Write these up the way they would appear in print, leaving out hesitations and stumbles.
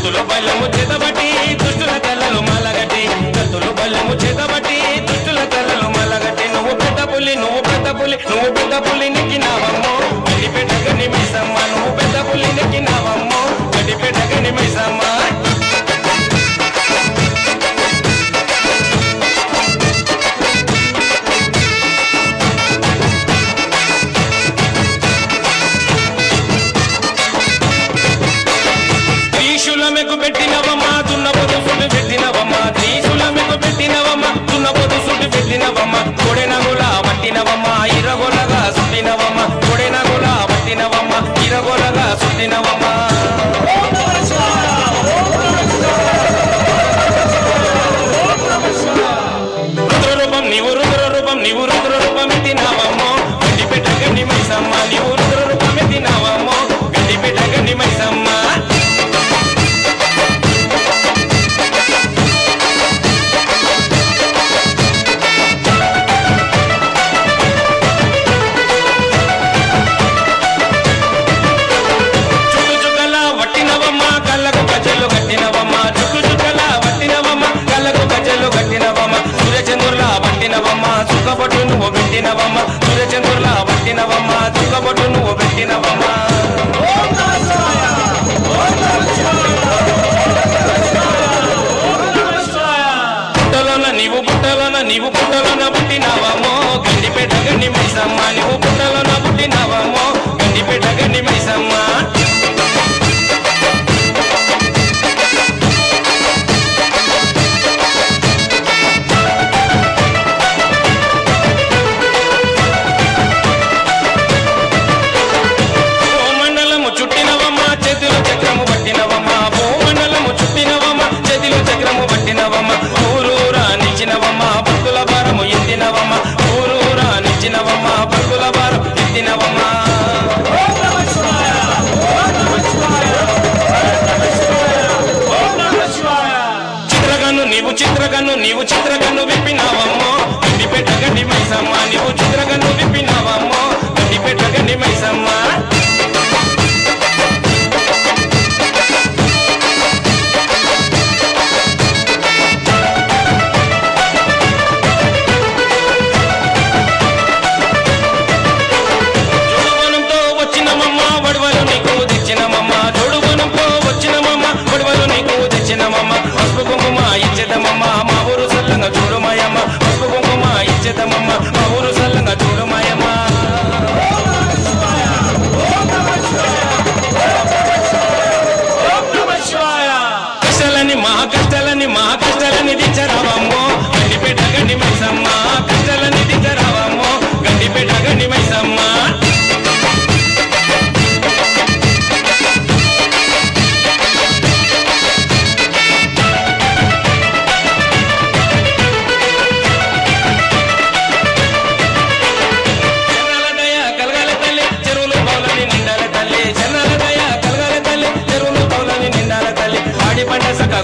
కత్తులు బల్లెము చేతబట్టి దుష్టుల తలలు మలగట్టి కత్తులు బల్లెము చేతబట్టి దుష్టుల తలలు మలగట్టి నువ్వు పెద్ద పులి నువ్వు పెద్ద పులి నువ్వు పెద్ద పులి నెక్కినావమ్మో గడిపెట్టగని మైసమ్మ నువ్వు పెద్ద పులి నెక్కినావమ్మో గడిపెట్టగని మైసమ్మ త్రిశూలమెకు పెట్టినవమ్మా దున్నపోతు సుట్టు పెట్టినవమ్మా త్రిశూలమెకు పెట్టినవమ్మా దున్నపోతు సుట్టు పెట్టినవమ్మా కొడెనగులా పట్టినవమ్మా ఇరగొలగా సుట్టినవమ్మా కొడెనగులా పట్టినవమ్మా ఇరగొలగా సుట్టినవమ్మా రుద్రరూపం నీవు రుద్రరూపం నీవు రుద్రరూపం ఎత్తినావమ్మో గడ్డిపెట్టగని మైసమ్మ నీవు రుద్రరూపం ఎత్తినావమ్మో గడ్డిపెట్టగని మైసమ్మ చుక్కబొట్టు నువ్వు పెట్టినవమ్మ సూర్యచంద్రులా పట్టినవమ్మ చుక్కబొట్టు నువ్వు పెట్టినవమ్మ నీవు పుట్టలోన పుట్టినవమ్మో గండిపేట గండి మైసమ్మ నీవు పుట్టలోన పుట్టినవమ్మో గండిపేట గండి మైసమ్మ ఊరూరా నిలిచినవమ్మ భక్తుల భారము ఎత్తినవమ్మ ఊరూరా నిలిచినవమ్మ భక్తుల భారం ఎత్తినవమ్మ చిత్రగన్ను నీవు చిత్రగన్ను విప్పినావమ్మో గండిపేట గండి మైసమ్మ నీవు చిత్రగన్ను విప్పినావమ్మో గండిపేట గండి మైసమ్మ పసుపు కుంకుమ ఇచ్చేదమ్మమ్మ మా ఊరు సల్లంగా చూడుమాయమ్మ పసుపు కుంకుమ ఇచ్చేదమ్మమ్మ మా ఊరు సల్లంగా చూడుమాయమ్మ కష్టాలని దించరావమ్మో గండిపేట గండి మైసమ్మ కష్టాలని దించరావమ్మో గండిపేట గండి మైసమ్మ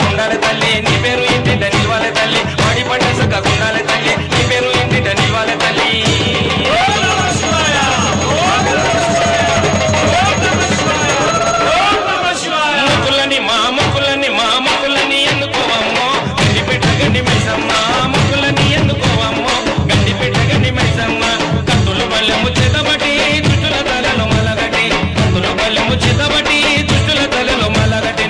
గుండాలి తల్లి నీ పేరు ఇంటింట నిలవాలి తల్లి వాడి పంట సక్క గుండాలి తల్లి నీ పేరు ఇంటింట నిలవాలి తల్లి మొక్కులని ఎన్నుకోవమ్మో గండిపేట గండి మైసమ్మ మొక్కులని ఎన్నుకోవమ్మో గండిపేట గండి మైసమ్మ కత్తులు బల్లెము చేతబట్టి దుష్టుల తలలో మలగటి కత్తులు బల్లెము చేతబట్టి దుష్టుల తలలో మలగటి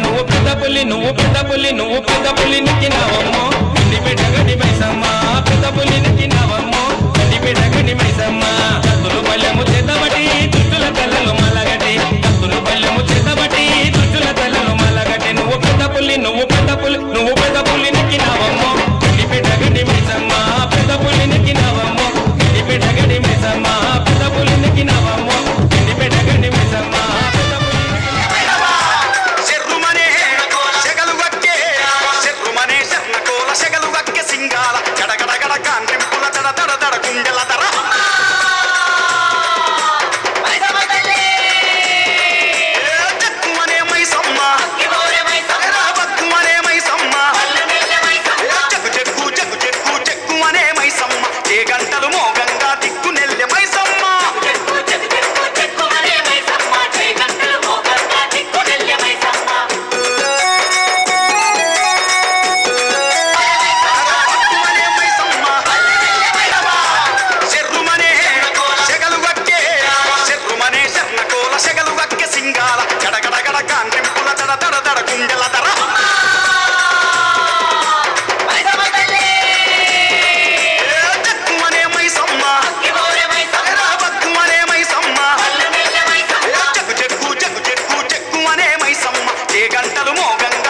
నువ్వు పెద్ద పులి నెక్కినావమ్మో గండిపేట గండి మైసమ్మ పెద్ద పులి నెక్కినావమ్మో గండిపేట గండి మైసమ్మ కత్తులు బల్లెము చేతబట్టి దుష్టుల తలలో మలగటి కత్తులు బల్లెము చేతబట్టి దుష్టుల తలలో మలగటి నువ్వు పెద్ద పులి నెక్కినావమ్మో గండిపేట గండి మైసమ్మ పెద్ద పులి నెక్కినావమ్మో గండిపేట గండి మైసమ్మ పెద్ద పులి నెక్కినావమ్మో గండిపేట గండి మైసమ్మ Sing గుండెల ధర జగ్గుమనే మైసమ్మ బగ్గుమనే మైసమ్మ జగ్గు జగ్గు జగ్గు జగ్గు జగ్గుమనే మైసమ్మ ఏ గంటలు మోగంగా